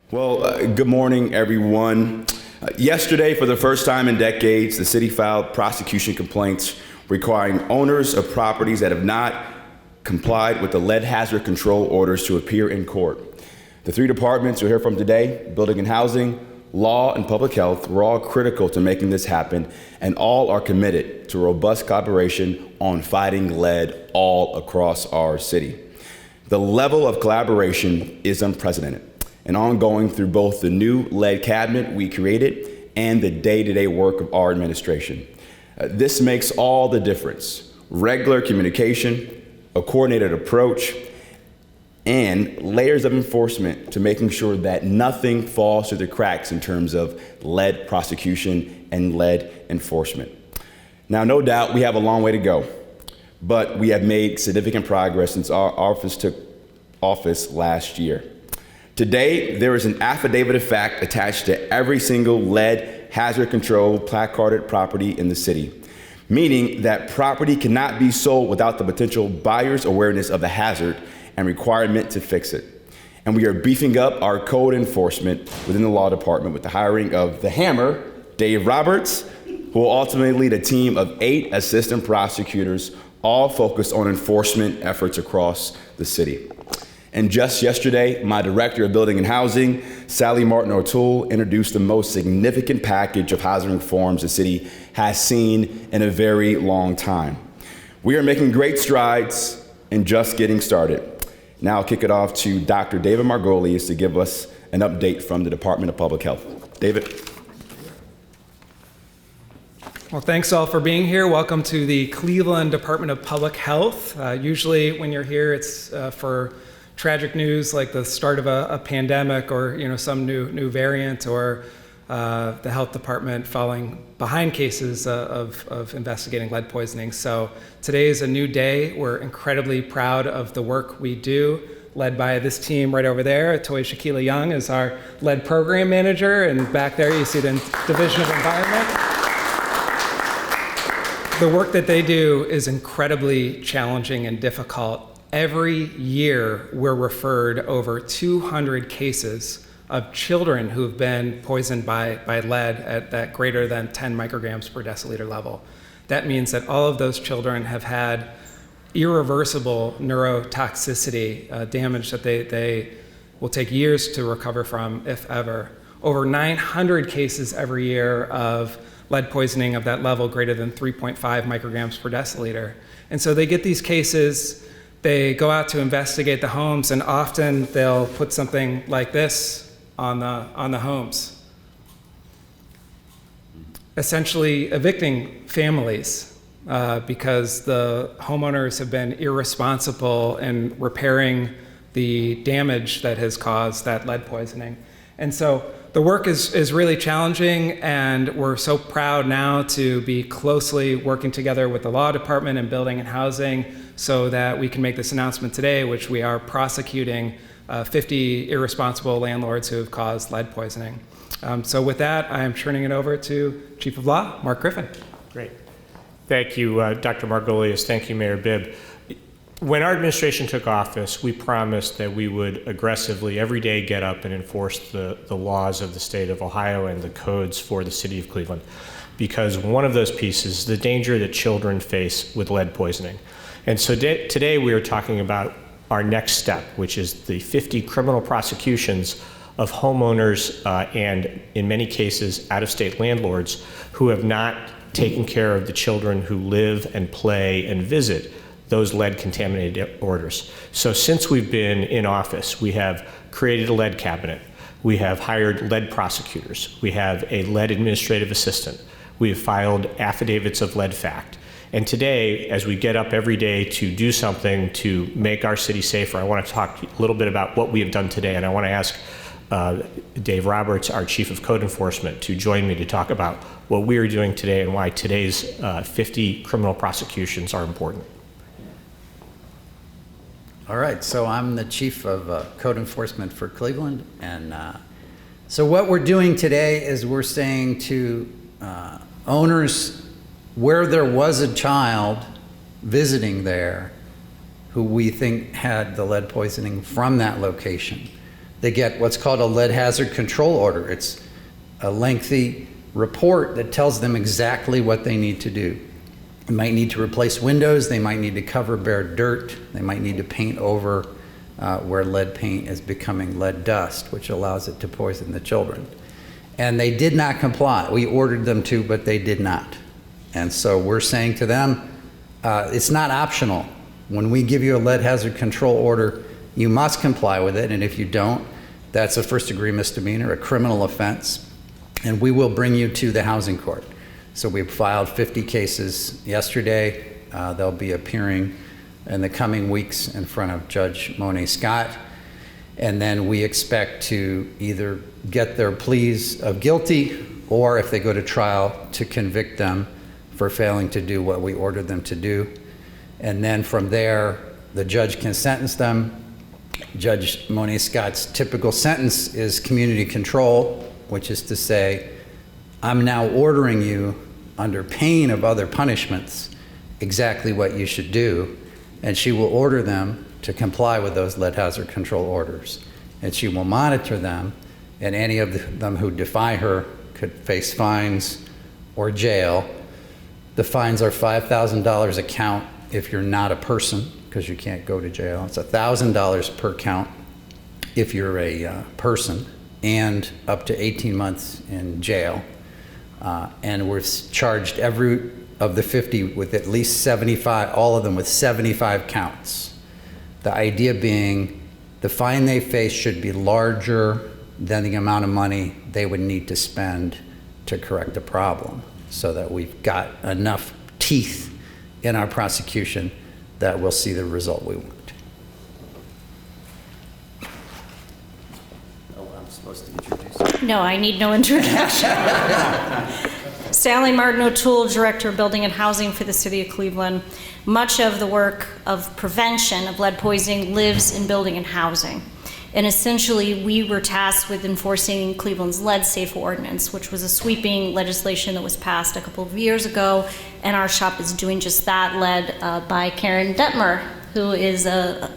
Good morning, everyone. Yesterday, for the first time in decades, the city filed prosecution complaints requiring owners of properties that have not complied with the lead hazard control orders to appear in court. The three departments you'll hear from today, Building and Housing, Law, and Public Health, were all critical to making this happen, and all are committed to robust collaboration on fighting lead all across our city. The level of collaboration is unprecedented and ongoing through both the new lead cabinet we created and the day-to-day work of our administration. This makes all the difference. Regular communication, a coordinated approach, and layers of enforcement to making sure that nothing falls through the cracks in terms of lead prosecution and lead enforcement. Now, no doubt we have a long way to go, but we have made significant progress since our office took office last year. Today, there is an affidavit of fact attached to every single lead hazard control placarded property in the city, meaning that property cannot be sold without the potential buyer's awareness of the hazard and requirement to fix it. And we are beefing up our code enforcement within the law department with the hiring of the Hammer, Dave Roberts, who will ultimately lead a team of 8 assistant prosecutors, all focused on enforcement efforts across the city. And just yesterday, my director of Building and Housing, Sally Martin O'Toole, introduced the most significant package of housing reforms the city has seen in a very long time. We are making great strides and just getting started. Now I'll kick it off to Dr. David Margolius to give us an update from the Department of Public Health. David. Well, thanks all for being here. Welcome to the Cleveland Department of Public Health. Usually when you're here, it's for tragic news like the start of a pandemic or some new variant or the health department falling behind cases of investigating lead poisoning. So today is a new day. We're incredibly proud of the work we do, led by this team right over there. Toy Shaquila Young is our lead program manager, and back there you see the Division of Environment. The work that they do is incredibly challenging and difficult. Every year we're referred over 200 cases of children who've been poisoned by lead at that greater than 10 micrograms per deciliter level. That means that all of those children have had irreversible neurotoxicity, damage that they will take years to recover from, if ever. Over 900 cases every year of lead poisoning of that level greater than 3.5 micrograms per deciliter. And so they get these cases, they go out to investigate the homes, and often they'll put something like this on the homes, essentially evicting families because the homeowners have been irresponsible in repairing the damage that has caused that lead poisoning. And so the work is really challenging, and we're so proud now to be closely working together with the law department and Building and Housing so that we can make this announcement today, which we are prosecuting 50 irresponsible landlords who have caused lead poisoning. So with that, I am turning it over to Chief of Law, Mark Griffin. Great. Thank you, Dr. Margolius. Thank you, Mayor Bibb. When our administration took office, we promised that we would aggressively every day get up and enforce the laws of the state of Ohio and the codes for the city of Cleveland, because one of those pieces is the danger that children face with lead poisoning. And so today we are talking about our next step, which is the 50 criminal prosecutions of homeowners and, in many cases, out-of-state landlords who have not taken care of the children who live and play and visit those lead-contaminated orders. So since we've been in office, we have created a lead cabinet. We have hired lead prosecutors. We have a lead administrative assistant. We have filed affidavits of lead fact. And today, as we get up every day to do something to make our city safer, I want to talk a little bit about what we have done today. And I want to ask Dave Roberts, our Chief of Code Enforcement, to join me to talk about what we are doing today and why today's 50 criminal prosecutions are important. All right, so I'm the Chief of Code Enforcement for Cleveland, and so what we're doing today is we're saying to owners where there was a child visiting there who we think had the lead poisoning from that location, They get what's called a lead hazard control order. It's a lengthy report that tells them exactly what they need to do. They might need to replace windows, they might need to cover bare dirt, they might need to paint over where lead paint is becoming lead dust, which allows it to poison the children. And they did not comply. We ordered them to, but they did not. And so we're saying to them, it's not optional. When we give you a lead hazard control order, you must comply with it, and if you don't, that's a first-degree misdemeanor, a criminal offense, and we will bring you to the housing court. So we filed 50 cases yesterday. They'll be appearing in the coming weeks in front of Judge Monet Scott, and then we expect to either get their pleas of guilty, or if they go to trial, to convict them for failing to do what we ordered them to do. And then from there, the judge can sentence them. Judge Monet Scott's typical sentence is community control, which is to say, I'm now ordering you under pain of other punishments exactly what you should do, and she will order them to comply with those lead hazard control orders. And she will monitor them, and any of them who defy her could face fines or jail. The fines are $5,000 a count if you're not a person, because you can't go to jail. It's $1,000 per count if you're a person, and up to 18 months in jail. And we're charged every of the 50 with at least 75, all of them with 75 counts. The idea being the fine they face should be larger than the amount of money they would need to spend to correct the problem, so that we've got enough teeth in our prosecution that we'll see the result we want. Oh, I'm supposed to introduce you. No, I need no introduction. Sally Martin O'Toole, Director of Building and Housing for the City of Cleveland. Much of the work of prevention of lead poisoning lives in building and housing. And essentially, we were tasked with enforcing Cleveland's lead safe ordinance, which was a sweeping legislation that was passed a couple of years ago. And our shop is doing just that, led by Karen Detmer, who is a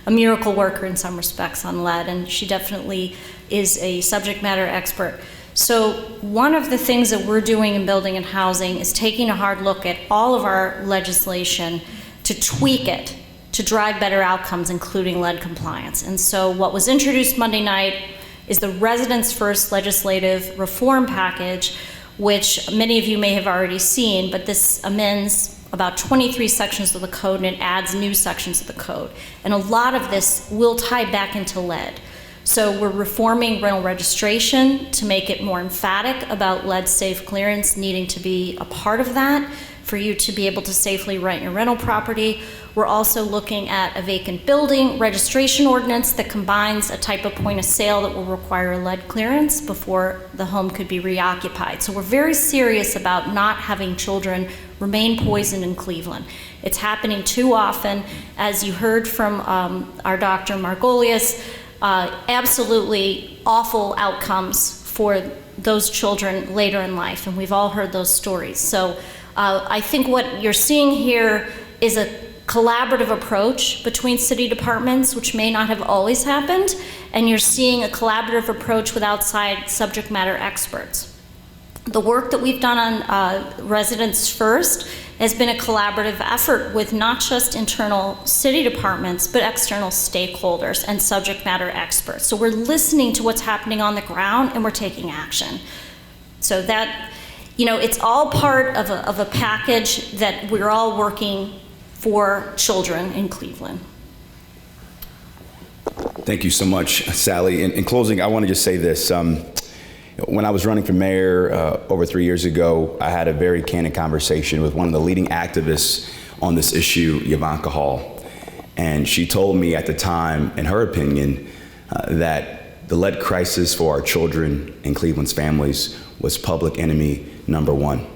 miracle worker in some respects on lead. And she definitely is a subject matter expert. So one of the things that we're doing in building and housing is taking a hard look at all of our legislation to tweak it to drive better outcomes, including lead compliance. And so what was introduced Monday night is the Residents First legislative reform package, which many of you may have already seen, but this amends about 23 sections of the code, and it adds new sections of the code. And a lot of this will tie back into lead. So we're reforming rental registration to make it more emphatic about lead safe clearance needing to be a part of that for you to be able to safely rent your rental property. We're also looking at a vacant building registration ordinance that combines a type of point of sale that will require lead clearance before the home could be reoccupied. So we're very serious about not having children remain poisoned in Cleveland. It's happening too often. As you heard from our Dr. Margolius, absolutely awful outcomes for those children later in life, and we've all heard those stories. So I think what you're seeing here is a collaborative approach between city departments, which may not have always happened, and you're seeing a collaborative approach with outside subject matter experts. The work that we've done on Residents First has been a collaborative effort with not just internal city departments, but external stakeholders and subject matter experts. So we're listening to what's happening on the ground, and we're taking action. So that, you know, it's all part of a package that we're all working for children in Cleveland. Thank you so much, Sally. In closing, I want to just say this. When I was running for mayor over 3 years ago, I had a very candid conversation with one of the leading activists on this issue, Yvanka Hall. And she told me at the time, in her opinion, that the lead crisis for our children and Cleveland's families was public enemy #1.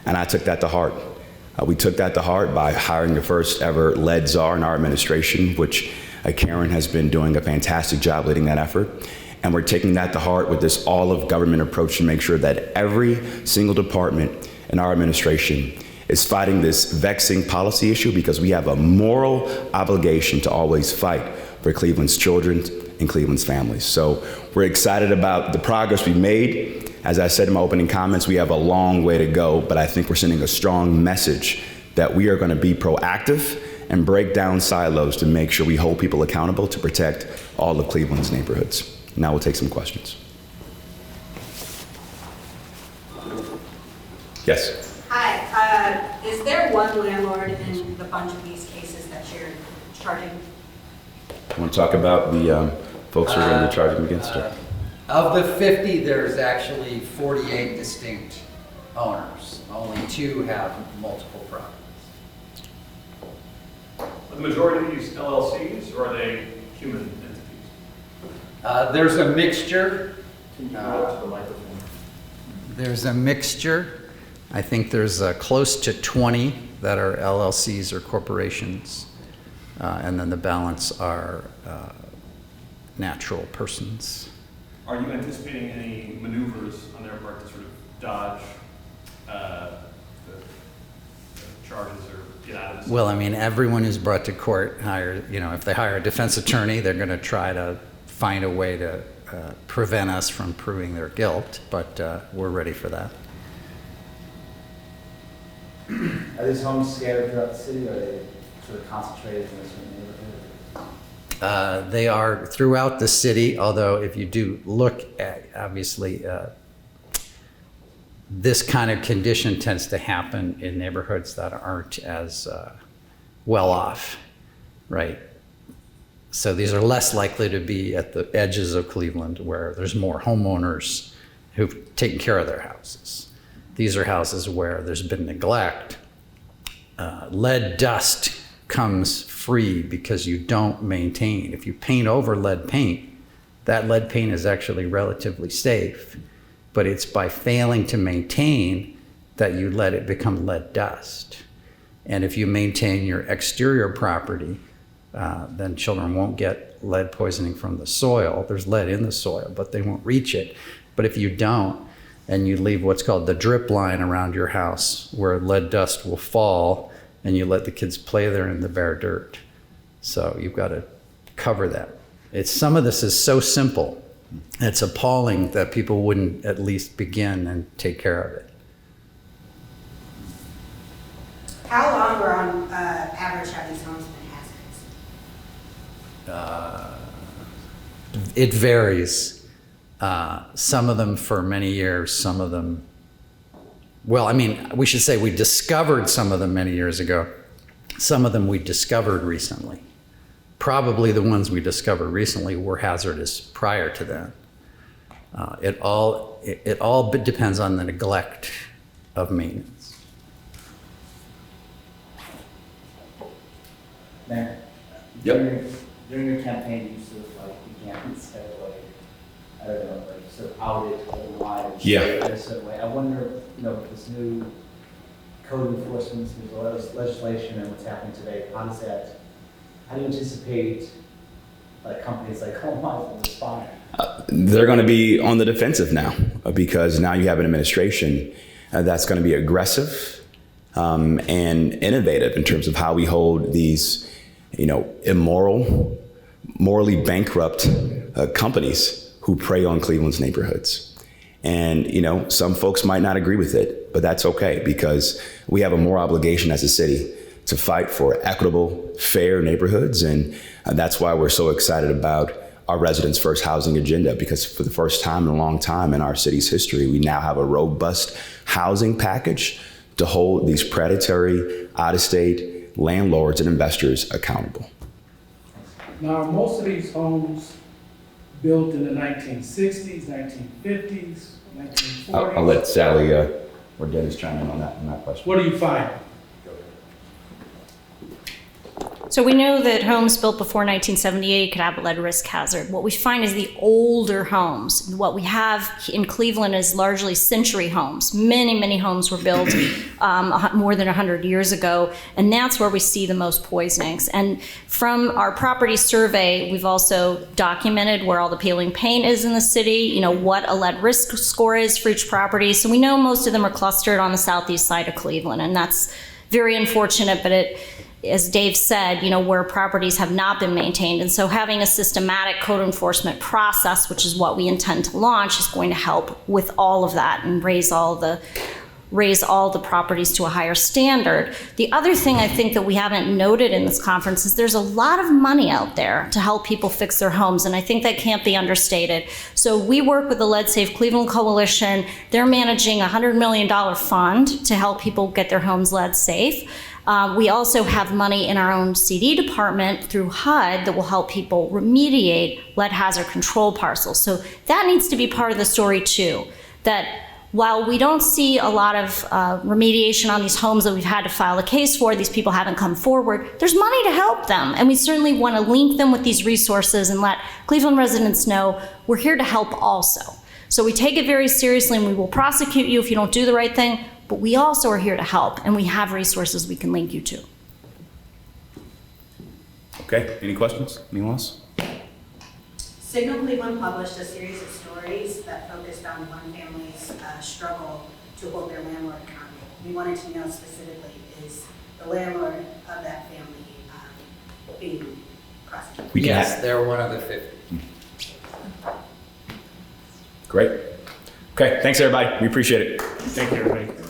And I took that to heart. We took that to heart by hiring the first ever lead czar in our administration, which Karen has been doing a fantastic job leading that effort. And we're taking that to heart with this all-of-government approach to make sure that every single department in our administration is fighting this vexing policy issue, because we have a moral obligation to always fight for Cleveland's children in Cleveland's families. So we're excited about the progress we've made. As I said in my opening comments, we have a long way to go, but I think we're sending a strong message that we are going to be proactive and break down silos to make sure we hold people accountable to protect all of Cleveland's neighborhoods. Now we'll take some questions. Yes? Hi, is there one landlord in the bunch of these cases that you're charging? You want to talk about the folks who are going to be charging against it? Of the 50, there's actually 48 distinct owners. Only 2 have multiple properties. Are the majority of these LLCs, or are they human entities? There's a mixture. Can you go up to the microphone? There's a mixture. I think there's close to 20 that are LLCs or corporations, and then the balance are natural persons. Are you anticipating any maneuvers on their part to sort of dodge the charges or get out of this? Well, I mean, everyone who's brought to court if they hire a defense attorney, they're going to try to find a way to prevent us from proving their guilt, but we're ready for that. Are these homes scattered throughout the city, or are they sort of concentrated in a certain neighborhood? They are throughout the city, although if you do look at, obviously, this kind of condition tends to happen in neighborhoods that aren't as well off, right? So these are less likely to be at the edges of Cleveland where there's more homeowners who've taken care of their houses. These are houses where there's been neglect. Lead dust comes free because you don't maintain. If you paint over lead paint, that lead paint is actually relatively safe, but it's by failing to maintain that you let it become lead dust. And if you maintain your exterior property, then children won't get lead poisoning from the soil. There's lead in the soil, but they won't reach it. But if you don't, and you leave what's called the drip line around your house where lead dust will fall, and you let the kids play there in the bare dirt. So you've got to cover that. Some of this is so simple. It's appalling that people wouldn't at least begin and take care of it. How long or on average have these homes been hazardous? It varies. Some of them for many years, some of them, well, I mean, we should say we discovered some of them many years ago. Some of them we discovered recently. Probably the ones we discovered recently were hazardous prior to that. It all depends on the neglect of maintenance. Mayor, Yep. during your campaign, you sort of like began instead of like, I don't know, like sort of outed and lied and Yeah. in a certain way. I wonder, with this new code enforcement, there's legislation and what's happening today, how do you anticipate like companies like Home Life will respond? They're going to be on the defensive now because now you have an administration that's going to be aggressive and innovative in terms of how we hold these, immoral, morally bankrupt companies who prey on Cleveland's neighborhoods. And, some folks might not agree with it, but that's okay because we have a moral obligation as a city to fight for equitable, fair neighborhoods. And that's why we're so excited about our Residents First housing agenda, because for the first time in a long time in our city's history, we now have a robust housing package to hold these predatory, out-of-state landlords and investors accountable. Now, are most of these homes built in the 1960s, 1950s, 1940s? I'll let Sally or Dennis chime in on that question. What do you find? So we know that homes built before 1978 could have a lead risk hazard. What we find is the older homes. What we have in Cleveland is largely century homes. Many, many homes were built more than 100 years ago, and that's where we see the most poisonings. And from our property survey, we've also documented where all the peeling paint is in the city, what a lead risk score is for each property. So we know most of them are clustered on the southeast side of Cleveland, and that's very unfortunate, but as Dave said, where properties have not been maintained. And so having a systematic code enforcement process, which is what we intend to launch, is going to help with all of that and raise all the properties to a higher standard. The other thing I think that we haven't noted in this conference is there's a lot of money out there to help people fix their homes, and I think that can't be understated. So we work with the Lead Safe Cleveland Coalition. They're managing a $100 million fund to help people get their homes lead safe. We also have money in our own CD department through HUD that will help people remediate lead hazard control parcels. So that needs to be part of the story too, that while we don't see a lot of remediation on these homes that we've had to file a case for, these people haven't come forward, there's money to help them. And we certainly want to link them with these resources and let Cleveland residents know we're here to help also. So we take it very seriously, and we will prosecute you if you don't do the right thing, but we also are here to help, and we have resources we can link you to. Okay, any questions? Anyone else? Signal Cleveland published a series of stories that focused on one family's struggle to hold their landlord accountable. We wanted to know specifically, is the landlord of that family being prosecuted? Yes, they're one of the 50. Great. Okay, thanks everybody. We appreciate it. Thank you, everybody.